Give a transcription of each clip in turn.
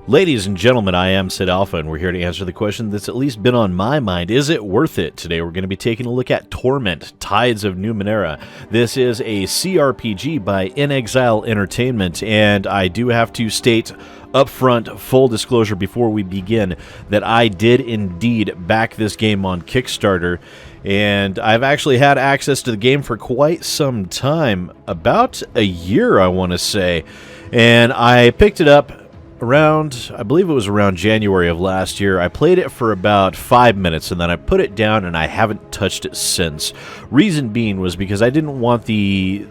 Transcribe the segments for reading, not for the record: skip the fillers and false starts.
Ladies and gentlemen, I am SidAlpha, and we're here to answer the question that's at least been on my mind. Is it worth it? Today we're going to be taking a look at Torment, Tides of Numenera. This is a CRPG by inXile Entertainment, and I do have to state upfront, full disclosure before we begin, that I did indeed back this game on Kickstarter, and I've actually had access to the game for quite some time, about a year I want to say, and I picked it up around, I believe it was around January of last year. I played it for about 5 minutes and then I put it down and I haven't touched it since. Reason being was because I didn't want the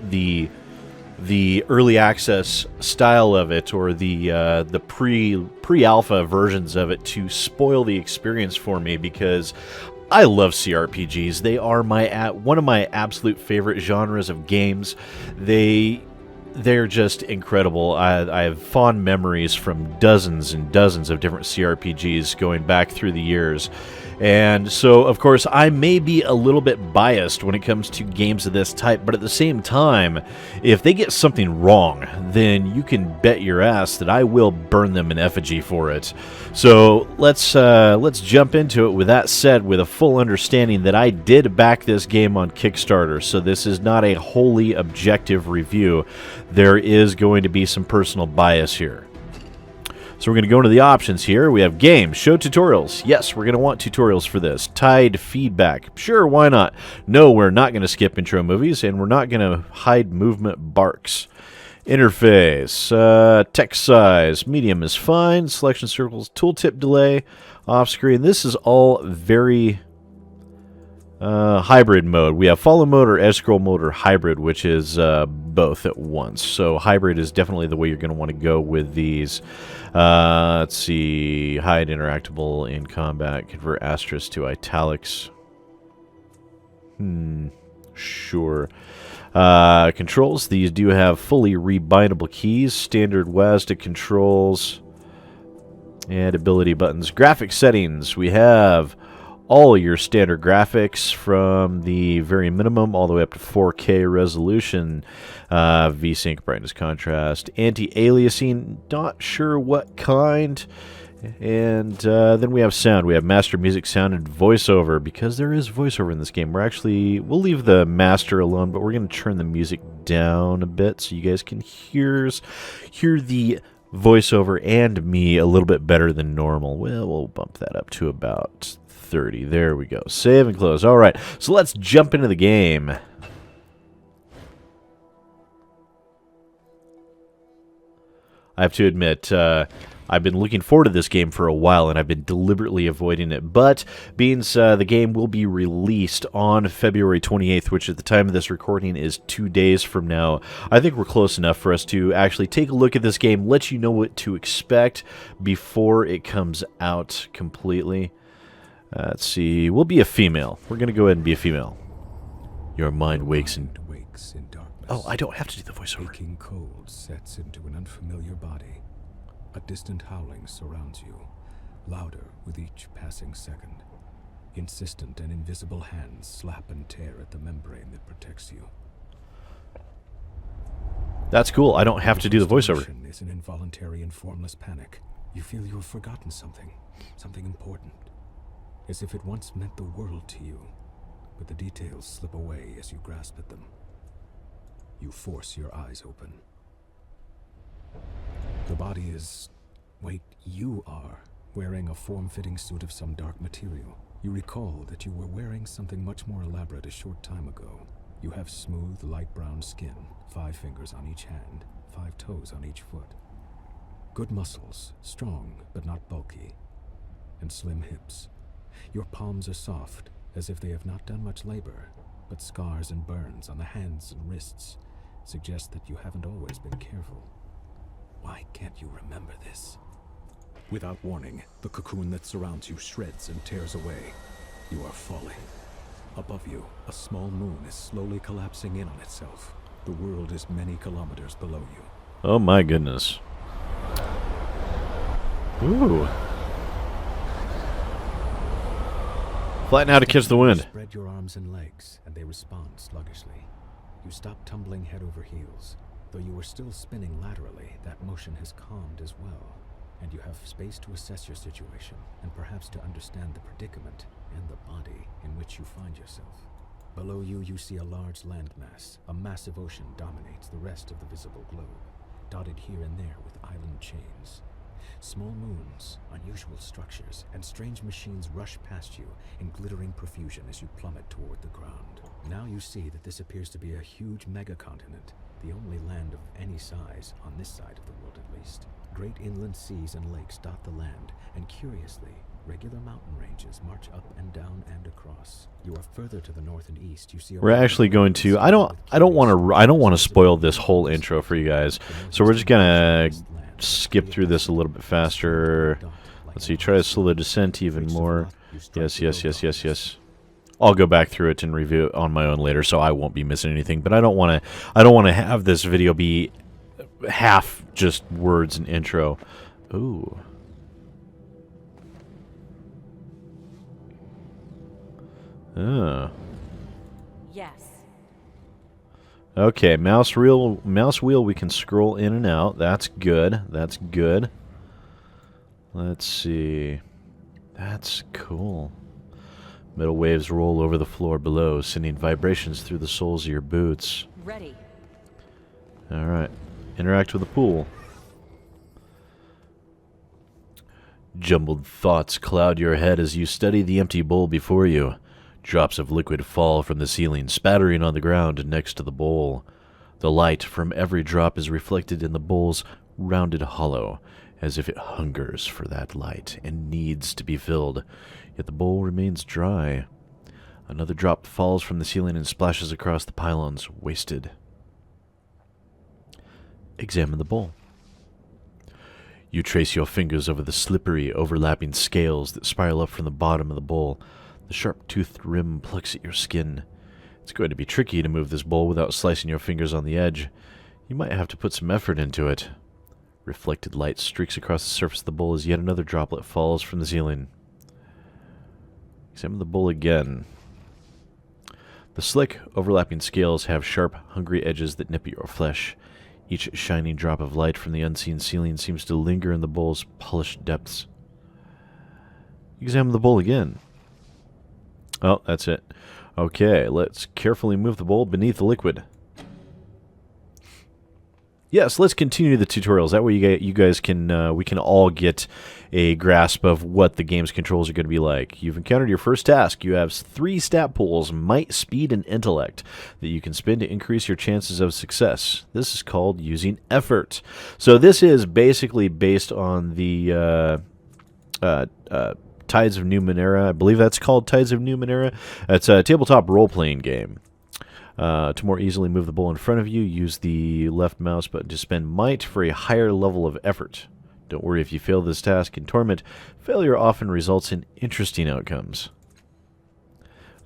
early access style of it, or the pre-alpha versions of it, to spoil the experience for me, because I love CRPGs. They are one of my absolute favorite genres of games. They're just incredible. I have fond memories from dozens and dozens of different CRPGs going back through the years. And so, of course, I may be a little bit biased when it comes to games of this type, but at the same time, if they get something wrong, then you can bet your ass that I will burn them in effigy for it. So let's jump into it with that said, with a full understanding that I did back this game on Kickstarter, so this is not a wholly objective review. There is going to be some personal bias here. So we're going to go into the options here. We have game, show tutorials. Yes, we're going to want tutorials for this. Tide feedback. Sure, why not? No, we're not going to skip intro movies, and we're not going to hide movement barks. Interface, text size, medium is fine. Selection circles, tooltip delay, off screen. This is all very hybrid mode. We have follow mode or edge scroll mode, or hybrid, which is both at once. So hybrid is definitely the way you're going to want to go with these. Let's see, hide interactable in combat, convert asterisk to italics. Sure. Controls, these do have fully rebindable keys, standard WASD controls, and ability buttons. Graphic settings, we have all your standard graphics from the very minimum all the way up to 4K resolution, VSync, brightness, contrast, anti-aliasing, not sure what kind, and then we have sound. We have master music, sound, and voiceover. Because there is voiceover in this game, we'll leave the master alone, but we're going to turn the music down a bit so you guys can hear the voiceover and me a little bit better than normal. Well, we'll bump that up to about 30. There we go. Save and close. All right, so let's jump into the game. I have to admit, I've been looking forward to this game for a while, and I've been deliberately avoiding it. But being the game will be released on February 28th, which at the time of this recording is 2 days from now, I think we're close enough for us to actually take a look at this game, let you know what to expect before it comes out completely. Let's see, we'll be a female. We're going to go ahead and be a female. Your mind wakes in darkness. Oh, I don't have to do the voiceover. Aching cold sets into an unfamiliar body. A distant howling surrounds you, louder with each passing second. Insistent and invisible hands slap and tear at the membrane that protects you. That's cool. I don't have to do the voiceover. Is an involuntary and formless panic. You feel you have forgotten something important. As if it once meant the world to you, but the details slip away as you grasp at them. You force your eyes open. The body is... wait, you are wearing a form-fitting suit of some dark material. You recall that you were wearing something much more elaborate a short time ago. You have smooth, light brown skin, 5 fingers on each hand, 5 toes on each foot. Good muscles, strong but not bulky, and slim hips. Your palms are soft, as if they have not done much labor, but scars and burns on the hands and wrists suggest that you haven't always been careful. Why can't you remember this? Without warning, the cocoon that surrounds you shreds and tears away. You are falling. Above you, a small moon is slowly collapsing in on itself. The world is many kilometers below you. Oh my goodness. Ooh. Flatten out to catch the wind. Spread your arms and legs, and they respond sluggishly. You stop tumbling head over heels. Though you are still spinning laterally, that motion has calmed as well. and you have space to assess your situation and perhaps to understand the predicament and the body in which you find yourself. Below you, you see a large landmass. A massive ocean dominates the rest of the visible globe, dotted here and there with island chains. Small moons, unusual structures, and strange machines rush past you in glittering profusion as you plummet toward the ground. Now you see that this appears to be a huge megacontinent, the only land of any size on this side of the world at least. Great inland seas and lakes dot the land, and curiously, regular mountain ranges march up and down and across. You are further to the north and east. You see. We're actually going to. I don't want to spoil this whole intro for you guys. So we're just gonna skip through this a little bit faster. Let's see. Try to slow the descent even more. Yes. I'll go back through it and review it on my own later, so I won't be missing anything. But I don't want to have this video be half just words and intro. Ooh. Oh. Yes. Okay, mouse wheel, we can scroll in and out. That's good. That's good. Let's see. That's cool. Metal waves roll over the floor below, sending vibrations through the soles of your boots. Ready. Alright. Interact with the pool. Jumbled thoughts cloud your head as you study the empty bowl before you. Drops of liquid fall from the ceiling, spattering on the ground next to the bowl. The light from every drop is reflected in the bowl's rounded hollow, as if it hungers for that light and needs to be filled. Yet the bowl remains dry. Another drop falls from the ceiling and splashes across the pylons, wasted. Examine the bowl. You trace your fingers over the slippery, overlapping scales that spiral up from the bottom of the bowl. The sharp-toothed rim plucks at your skin. It's going to be tricky to move this bowl without slicing your fingers on the edge. You might have to put some effort into it. Reflected light streaks across the surface of the bowl as yet another droplet falls from the ceiling. Examine the bowl again. The slick, overlapping scales have sharp, hungry edges that nip at your flesh. Each shining drop of light from the unseen ceiling seems to linger in the bowl's polished depths. Examine the bowl again. Oh, that's it. Okay, let's carefully move the bowl beneath the liquid. Yes, let's continue the tutorials. That way you guys can, we can all get a grasp of what the game's controls are going to be like. You've encountered your first task. You have 3 stat pools, might, speed, and intellect, that you can spend to increase your chances of success. This is called using effort. So this is basically based on the Tides of Numenera. I believe that's called Tides of Numenera. It's a tabletop role-playing game. To more easily move the bowl in front of you, use the left mouse button to spend might for a higher level of effort. Don't worry if you fail this task. In Torment, failure often results in interesting outcomes.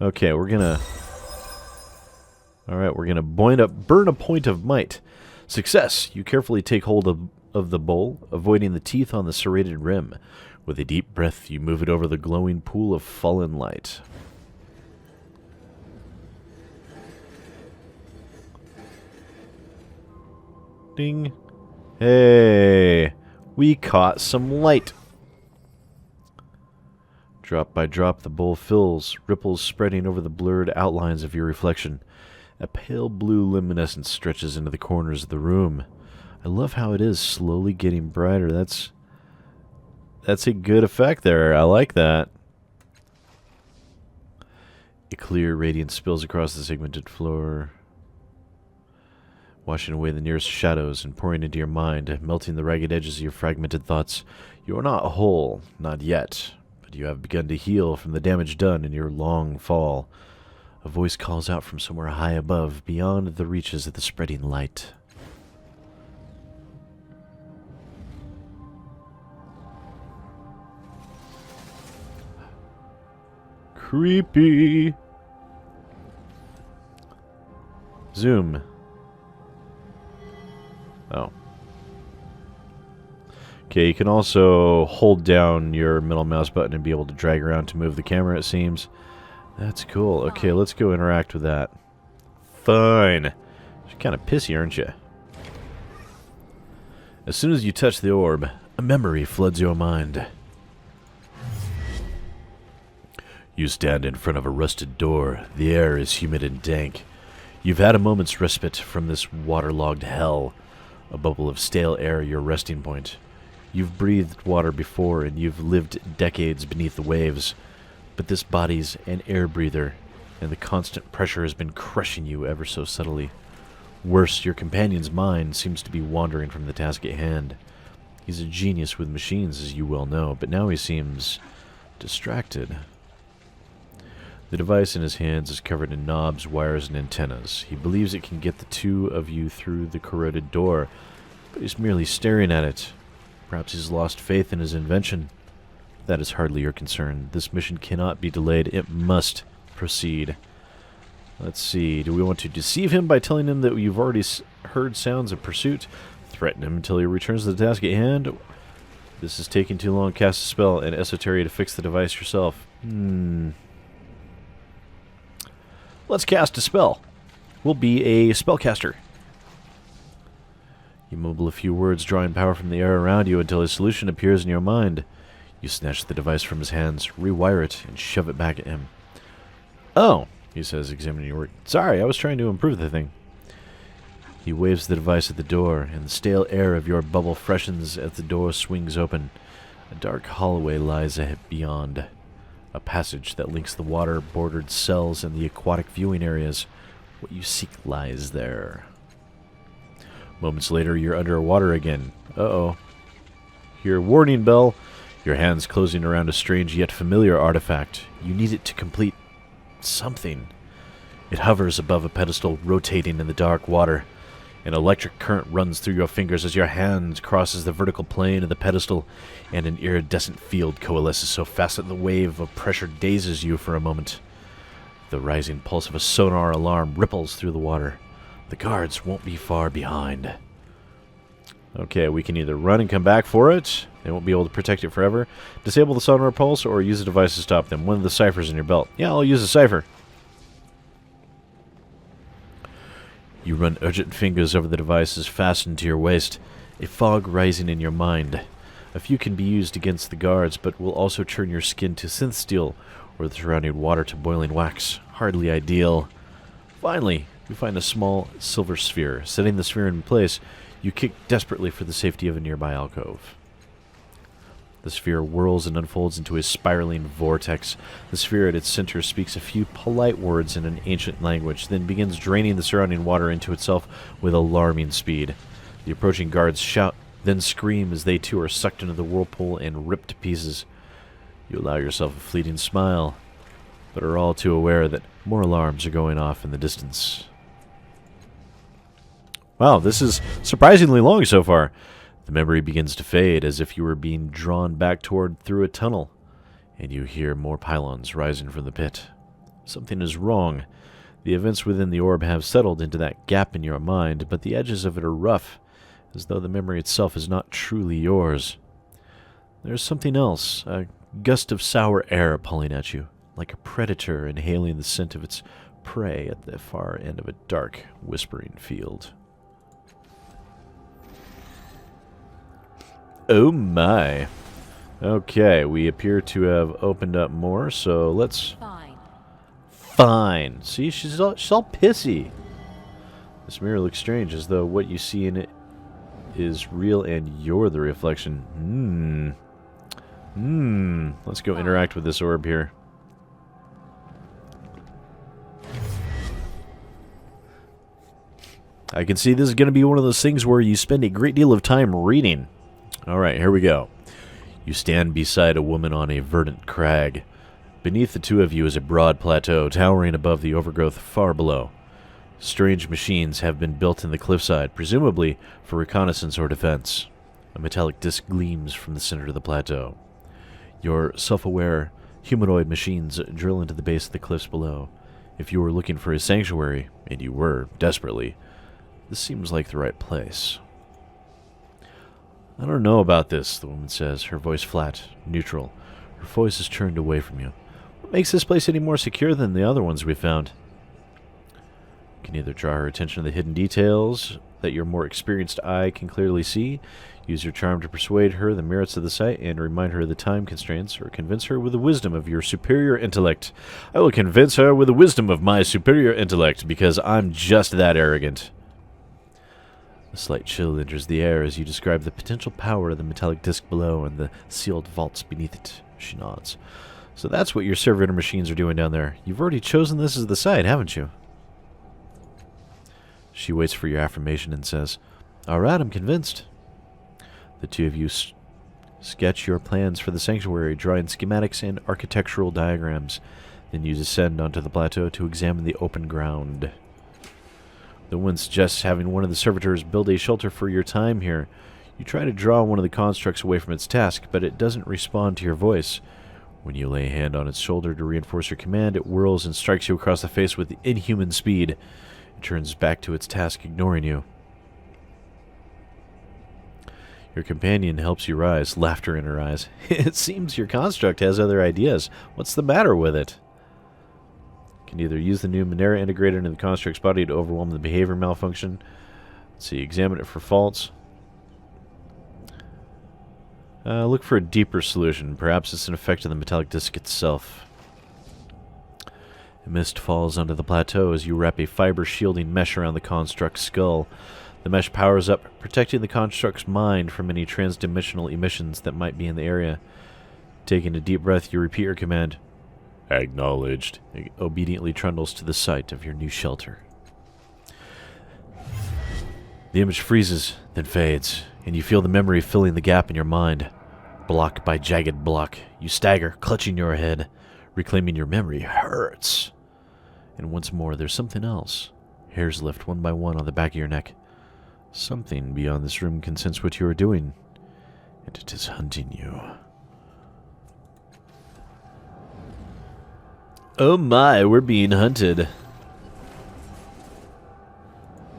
Okay, we're gonna burn a point of might. Success! You carefully take hold of the bowl, avoiding the teeth on the serrated rim. With a deep breath, you move it over the glowing pool of fallen light. Ding. Hey, we caught some light. Drop by drop, the bowl fills, ripples spreading over the blurred outlines of your reflection. A pale blue luminescence stretches into the corners of the room. I love how it is slowly getting brighter. That's a good effect there. I like that. A clear radiance spills across the segmented floor, washing away the nearest shadows and pouring into your mind, melting the ragged edges of your fragmented thoughts. You are not whole, not yet, but you have begun to heal from the damage done in your long fall. A voice calls out from somewhere high above, beyond the reaches of the spreading light. Creepy. Zoom. Oh. Okay, you can also hold down your middle mouse button and be able to drag around to move the camera, it seems. That's cool. Okay, let's go interact with that. Fine. You're kind of pissy, aren't you? As soon as you touch the orb, A memory floods your mind. You stand in front of a rusted door. The air is humid and dank. You've had a moment's respite from this waterlogged hell. A bubble of stale air your resting point. You've breathed water before, and you've lived decades beneath the waves. But this body's an air breather, and the constant pressure has been crushing you ever so subtly. Worse, your companion's mind seems to be wandering from the task at hand. He's a genius with machines, as you well know, but now he seems distracted. The device in his hands is covered in knobs, wires, and antennas. He believes it can get the two of you through the corroded door, but he's merely staring at it. Perhaps he's lost faith in his invention. That is hardly your concern. This mission cannot be delayed. It must proceed. Let's see. Do we want to deceive him by telling him that you've already heard sounds of pursuit? Threaten him until he returns to the task at hand? This is taking too long. Cast a spell and Esoteria to fix the device yourself. Let's cast a spell. We'll be a spellcaster. You mumble a few words, drawing power from the air around you until a solution appears in your mind. You snatch the device from his hands, rewire it, and shove it back at him. Oh, he says, examining your work. Sorry, I was trying to improve the thing. He waves the device at the door, and the stale air of your bubble freshens as the door swings open. A dark hallway lies beyond. A passage that links the water-bordered cells and the aquatic viewing areas. What you seek lies there. Moments later, you're underwater again. Uh-oh. Hear a warning bell. Your hands closing around a strange yet familiar artifact. You need it to complete something. It hovers above a pedestal, rotating in the dark water. An electric current runs through your fingers as your hand crosses the vertical plane of the pedestal, and an iridescent field coalesces so fast that the wave of pressure dazes you for a moment. The rising pulse of a sonar alarm ripples through the water. The guards won't be far behind. Okay, we can either run and come back for it. They won't be able to protect it forever. Disable the sonar pulse or use a device to stop them. One of the ciphers in your belt. Yeah, I'll use a cipher. You run urgent fingers over the devices fastened to your waist, a fog rising in your mind. A few can be used against the guards, but will also turn your skin to synth steel or the surrounding water to boiling wax. Hardly ideal. Finally, you find a small silver sphere. Setting the sphere in place, you kick desperately for the safety of a nearby alcove. The sphere whirls and unfolds into a spiraling vortex. The sphere at its center speaks a few polite words in an ancient language, then begins draining the surrounding water into itself with alarming speed. The approaching guards shout, then scream as they too are sucked into the whirlpool and ripped to pieces. You allow yourself a fleeting smile, but are all too aware that more alarms are going off in the distance. Wow, this is surprisingly long so far. The memory begins to fade, as if you were being drawn back through a tunnel, and you hear more pylons rising from the pit. Something is wrong. The events within the orb have settled into that gap in your mind, but the edges of it are rough, as though the memory itself is not truly yours. There's something else, a gust of sour air pulling at you, like a predator inhaling the scent of its prey at the far end of a dark, whispering field. Oh my. Okay, we appear to have opened up more, so let's... Fine. See, she's all pissy. This mirror looks strange, as though what you see in it is real and you're the reflection. Let's go interact with this orb here. I can see this is going to be one of those things where you spend a great deal of time reading. Alright, here we go. You stand beside a woman on a verdant crag. Beneath the two of you is a broad plateau towering above the overgrowth far below. Strange machines have been built in the cliffside, presumably for reconnaissance or defense. A metallic disc gleams from the center of the plateau. Your self-aware humanoid machines drill into the base of the cliffs below. If you were looking for a sanctuary, and you were, desperately, this seems like the right place. I don't know about this, the woman says, her voice flat, neutral. Her voice is turned away from you. What makes this place any more secure than the other ones we found? can either draw her attention to the hidden details that your more experienced eye can clearly see, use your charm to persuade her the merits of the sight, and remind her of the time constraints, or convince her with the wisdom of your superior intellect. I will convince her with the wisdom of my superior intellect, because I'm just that arrogant. A slight chill enters the air as you describe the potential power of the metallic disc below and the sealed vaults beneath it. She nods. So that's what your servitor machines are doing down there. You've already chosen this as the site, haven't you? She waits for your affirmation and says, "All right, I'm convinced." The two of you sketch your plans for the sanctuary, drawing schematics and architectural diagrams. Then you descend onto the plateau to examine the open ground. The one suggests having one of the servitors build a shelter for your time here. You try to draw one of the constructs away from its task, but it doesn't respond to your voice. When you lay a hand on its shoulder to reinforce your command, it whirls and strikes you across the face with inhuman speed. It turns back to its task, ignoring you. Your companion helps you rise, laughter in her eyes. It seems your construct has other ideas. What's the matter with it? Can either use the Numenera integrated into the construct's body to overwhelm the behavior malfunction. Let's see, examine it for faults. Look for a deeper solution. Perhaps it's an effect of the metallic disc itself. A mist falls onto the plateau as you wrap a fiber shielding mesh around the construct's skull. The mesh powers up, protecting the construct's mind from any transdimensional emissions that might be in the area. Taking a deep breath, you repeat your command. Acknowledged. It obediently trundles to the site of your new shelter. The image freezes, then fades, and you feel the memory filling the gap in your mind. Block by jagged block, you stagger, clutching your head. Reclaiming your memory hurts. And once more, there's something else. Hairs lift one by one on the back of your neck. Something beyond this room can sense what you are doing, and it is hunting you. Oh my, we're being hunted.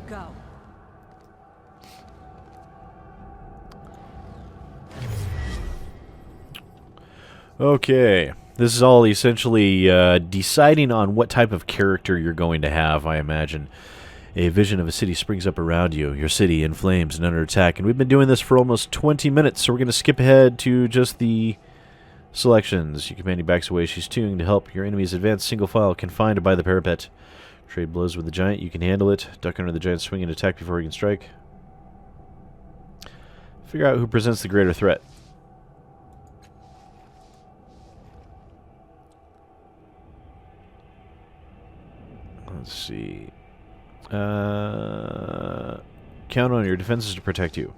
Go. Okay. This is all essentially deciding on what type of character you're going to have, I imagine. A vision of a city springs up around you, your city in flames and under attack, and we've been doing this for almost 20 minutes, so we're going to skip ahead to just the selections. Your companion backs away. She's tuned to help your enemies advance single file, confined by the parapet. Trade blows with the giant. You can handle it. Duck under the giant's swing and attack before he can strike. Figure out who presents the greater threat. Let's see. Count on your defenses to protect you.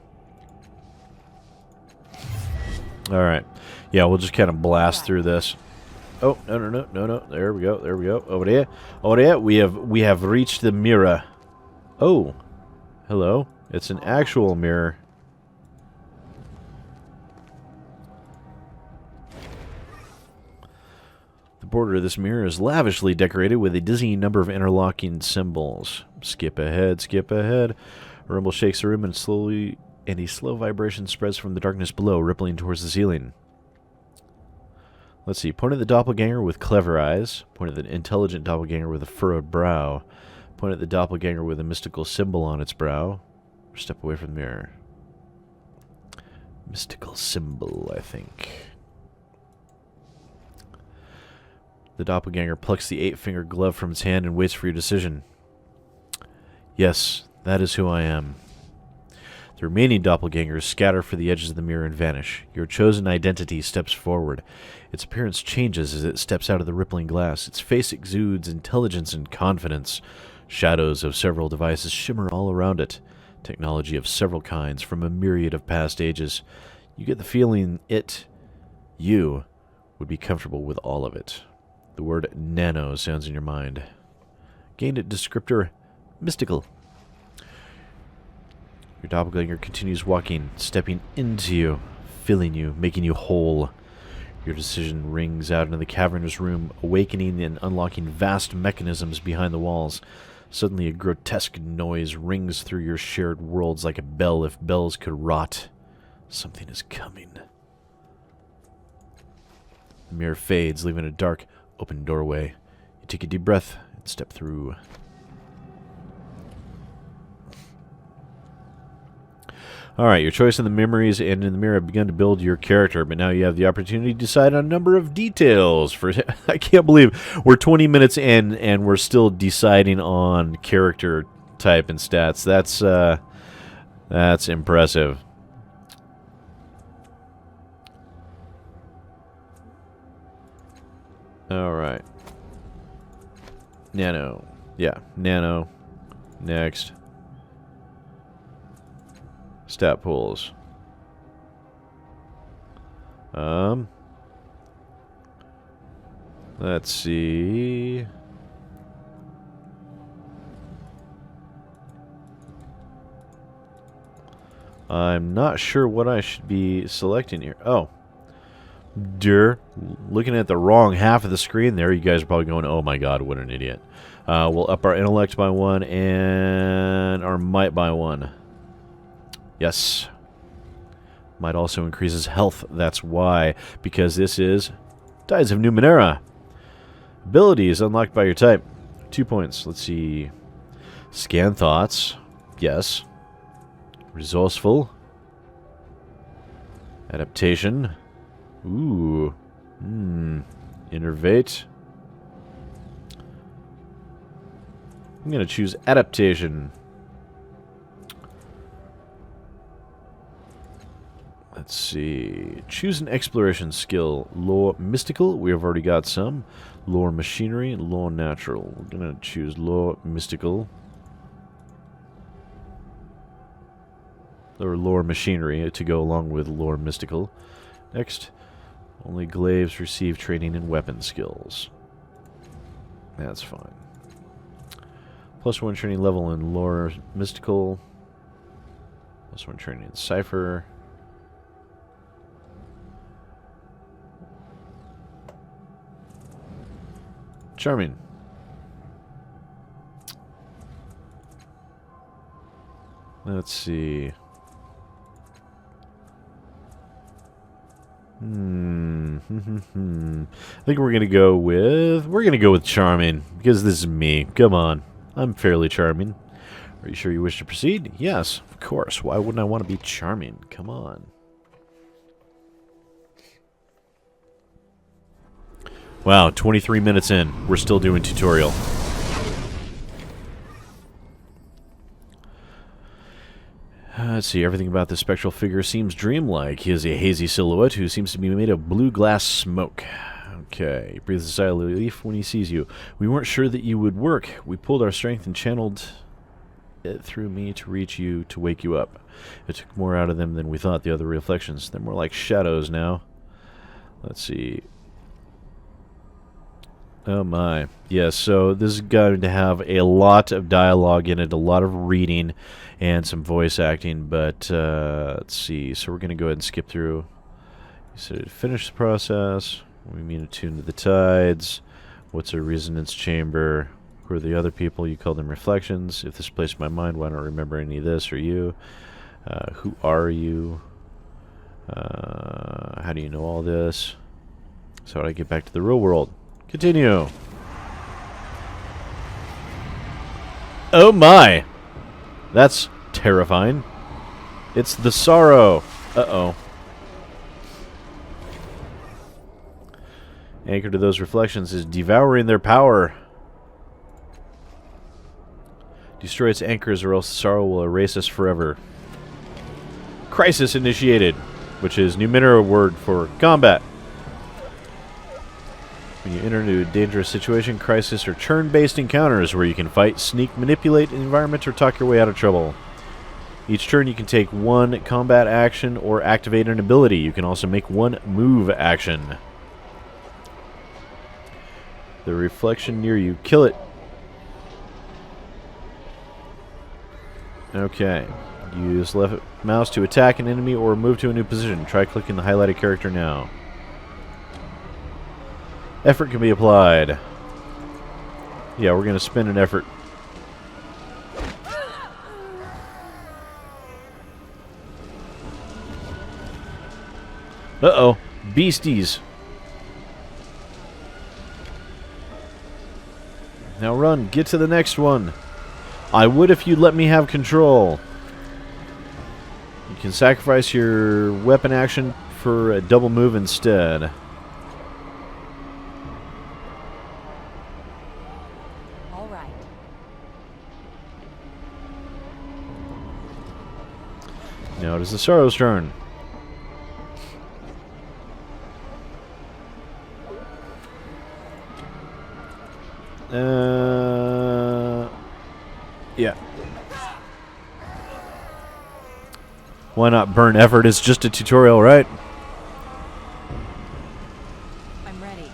Alright. Yeah, we'll just kind of blast through this. Oh, no. There we go. Over there. We have reached the mirror. Oh. Hello. It's an actual mirror. The border of this mirror is lavishly decorated with a dizzying number of interlocking symbols. Skip ahead. A rumble shakes the room and a slow vibration spreads from the darkness below, rippling towards the ceiling. Let's see. Point at the doppelganger with clever eyes. Point at the intelligent doppelganger with a furrowed brow. Point at the doppelganger with a mystical symbol on its brow. Step away from the mirror. Mystical symbol, I think. The doppelganger plucks the 8-finger glove from its hand and waits for your decision. Yes, that is who I am. The remaining doppelgangers scatter for the edges of the mirror and vanish. Your chosen identity steps forward. Its appearance changes as it steps out of the rippling glass. Its face exudes intelligence and confidence. Shadows of several devices shimmer all around it. Technology of several kinds from a myriad of past ages. You get the feeling you, would be comfortable with all of it. The word nano sounds in your mind. Gained a descriptor mystical. Your doppelganger continues walking, stepping into you, filling you, making you whole. Your decision rings out into the cavernous room, awakening and unlocking vast mechanisms behind the walls. Suddenly a grotesque noise rings through your shared worlds like a bell if bells could rot. Something is coming. The mirror fades, leaving a dark, open doorway. You take a deep breath and step through. Alright, your choice in the memories and in the mirror have begun to build your character, but now you have the opportunity to decide on a number of details. I can't believe we're 20 minutes in and we're still deciding on character type and stats. That's impressive. Alright. Nano. Yeah, nano. Next. Stat pools. Let's see. I'm not sure what I should be selecting here. Oh. Looking at the wrong half of the screen there. You guys are probably going, oh my god, what an idiot. We'll up our intellect by 1 and our might by 1. Yes. Might also increases health. That's why. Because this is Tides of Numenera. Ability is unlocked by your type. 2 points. Let's see. Scan thoughts. Yes. Resourceful. Adaptation. Ooh. Innervate. I'm going to choose adaptation. Let's see. Choose an exploration skill. Lore mystical. We have already got some. Lore machinery. Lore natural. We're going to choose lore mystical. Or lore machinery to go along with lore mystical. Next. Only glaives receive training in weapon skills. That's fine. +1 training level in lore mystical. +1 training in cipher. Charming. Let's see. I think we're gonna go with charming because this is me. Come on, I'm fairly charming. Are you sure you wish to proceed? Yes, of course. Why wouldn't I want to be charming? Come on. Wow, 23 minutes in. We're still doing tutorial. Let's see, everything about this spectral figure seems dreamlike. He is a hazy silhouette who seems to be made of blue glass smoke. Okay, he breathes a sigh of relief when he sees you. We weren't sure that you would work. We pulled our strength and channeled it through me to reach you, to wake you up. It took more out of them than we thought. The other reflections, they're more like shadows now. Let's see. Oh my. Yeah, so this is going to have a lot of dialogue in it, a lot of reading, and some voice acting, but let's see. So we're going to go ahead and skip through. You said finish the process. We mean attune to the tides. What's a resonance chamber? Who are the other people? You call them reflections. If this placed my mind, why don't I remember any of this or you? Who are you? How do you know all this? So how do I get back to the real world? Continue. Oh my! That's terrifying. It's the sorrow. Uh-oh. Anchored to those reflections is devouring their power. Destroy its anchors or else sorrow will erase us forever. Crisis initiated, which is Numenera word for combat. When you enter into a dangerous situation, crisis, or turn-based encounters where you can fight, sneak, manipulate the environment, or talk your way out of trouble. Each turn you can take one combat action or activate an ability. You can also make one move action. The reflection near you. Kill it. Okay. Use left mouse to attack an enemy or move to a new position. Try clicking the highlighted character now. Effort can be applied. Yeah, we're going to spend an effort. Uh-oh. Beasties. Now run. Get to the next one. I would if you'd let me have control. You can sacrifice your weapon action for a double move instead. All right. Now it is the Sorrow's turn. Yeah. Why not burn effort? It's just a tutorial, right? I'm ready.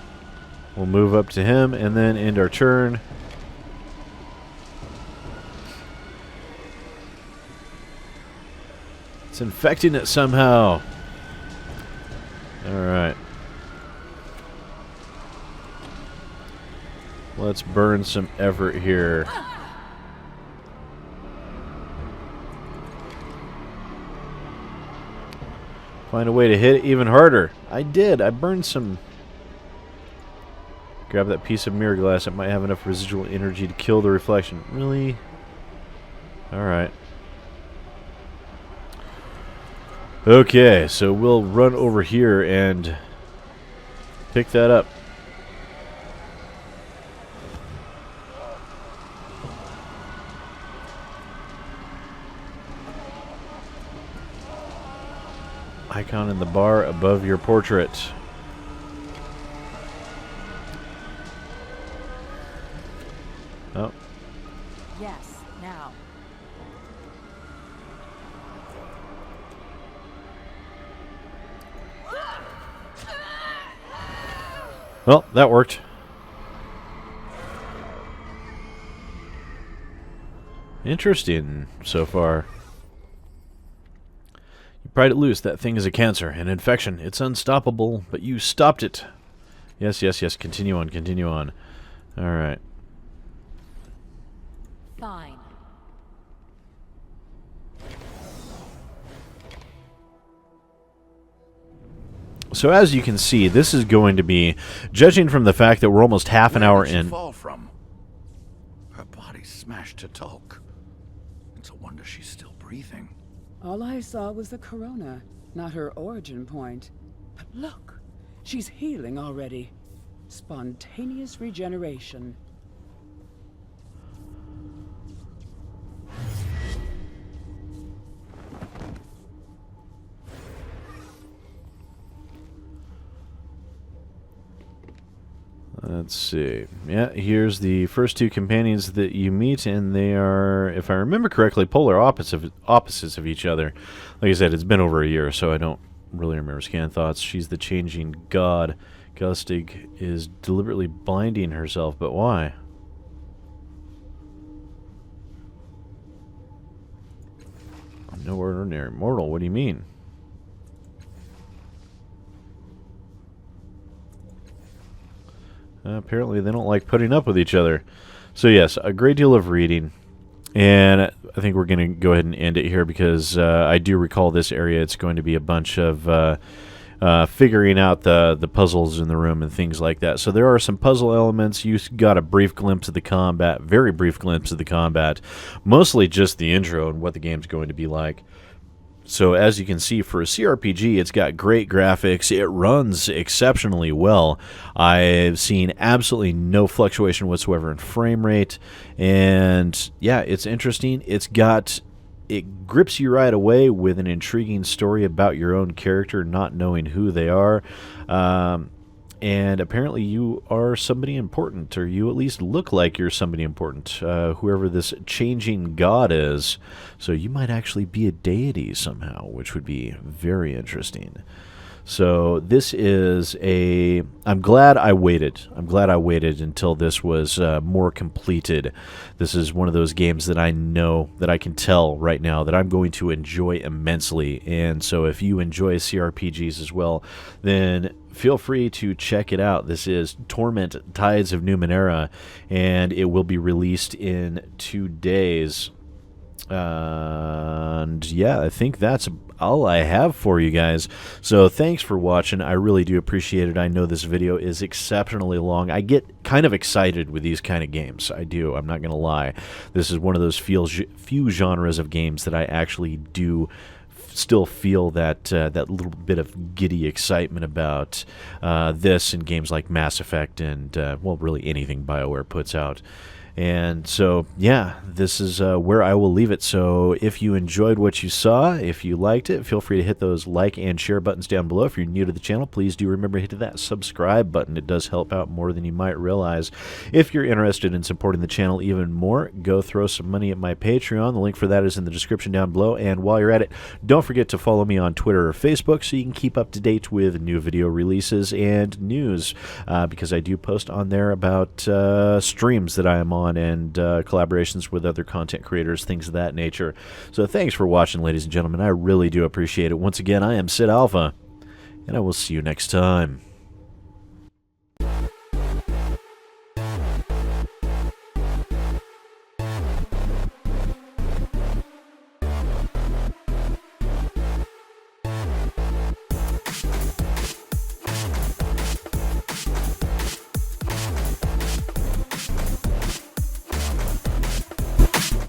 We'll move up to him and then end our turn. It's infecting it somehow. Alright. Let's burn some effort here. Find a way to hit it even harder. I did. I burned some. Grab that piece of mirror glass. It might have enough residual energy to kill the reflection. Really? Alright. Okay, so we'll run over here and pick that up. Icon in the bar above your portrait. Oh. Yes, now. Well, that worked. Interesting so far. You pried it loose. That thing is a cancer, an infection. It's unstoppable, but you stopped it. Yes, yes, yes. Continue on, continue on. All right. Fine. So as you can see, this is going to be, judging from the fact that we're almost half an hour Where did she in. fall from? Her body's smashed to talk. It's a wonder she's still breathing. All I saw was the corona, not her origin point. But look, she's healing already. Spontaneous regeneration. Let's see. Yeah, here's the first two companions that you meet, and they are, if I remember correctly, polar opposites of each other. Like I said, it's been over a year, so I don't really remember scan thoughts. She's the changing god. Gustig is deliberately blinding herself, but why? I'm no ordinary mortal. What do you mean? Apparently they don't like putting up with each other. So yes, a great deal of reading. And I think we're going to go ahead and end it here because I do recall this area. It's going to be a bunch of figuring out the puzzles in the room and things like that. So there are some puzzle elements. You got a brief glimpse of the combat, very brief glimpse of the combat. Mostly just the intro and what the game's going to be like. So as you can see, for a CRPG, it's got great graphics. It runs exceptionally well. I've seen absolutely no fluctuation whatsoever in frame rate. And yeah, it's interesting. It grips you right away with an intriguing story about your own character, not knowing who they are. And apparently you are somebody important, or you at least look like you're somebody important, whoever this changing god is. So you might actually be a deity somehow, which would be very interesting. So this is I'm glad I waited. I'm glad I waited until this was more completed. This is one of those games that I know, that I can tell right now, that I'm going to enjoy immensely. And so if you enjoy CRPGs as well, then feel free to check it out. This is Torment, Tides of Numenera, and it will be released in 2 days. And yeah, I think that's all I have for you guys. So thanks for watching. I really do appreciate it. I know this video is exceptionally long. I get kind of excited with these kind of games. I do. I'm not going to lie. This is one of those few genres of games that I actually do still feel that that little bit of giddy excitement about this and games like Mass Effect and, well, really anything BioWare puts out. And so, yeah, this is where I will leave it. So if you enjoyed what you saw, if you liked it, feel free to hit those like and share buttons down below. If you're new to the channel, please do remember to hit that subscribe button. It does help out more than you might realize. If you're interested in supporting the channel even more, go throw some money at my Patreon. The link for that is in the description down below. And while you're at it, don't forget to follow me on Twitter or Facebook so you can keep up to date with new video releases and news, because I do post on there about streams that I am on and collaborations with other content creators, things of that nature. So thanks for watching, ladies and gentlemen. I really do appreciate it. Once again, I am SidAlpha, and I will see you next time.